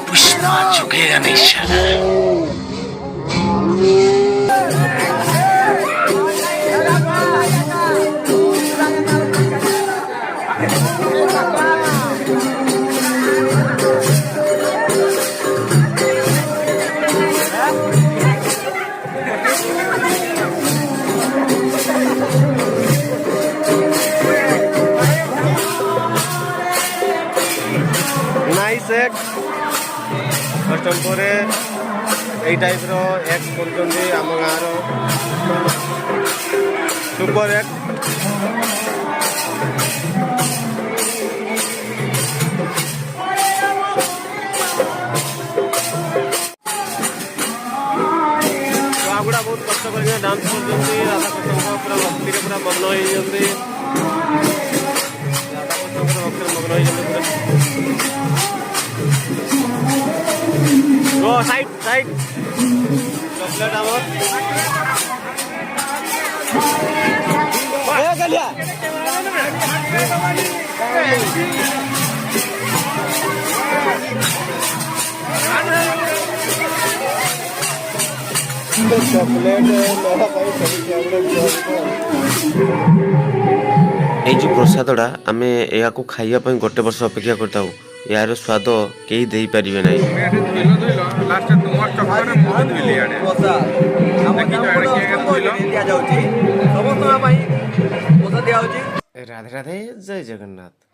पुष्पा झुकेगा नहीं साला। नाइस एक्ट कस्टम पर यही टाइप रो एक्ट कर आम गाँव सुपर एक्ट गुड़ा बहुत कष्ट कर डांस कर राधा कृष्ण पूरा भक्ति पूरा मग्न हो राधा कृष्ण भक्ति मग्न हो गो साइड साइड चॉकलेट आवर ए गलिया चॉकलेट मेरा भाई सभी ये जो प्रसादटा आम या खाइबा गोटे वर्ष अपेक्षा करता यार स्वाद कहीं दे पारे ना राधे राधे जय जगन्नाथ।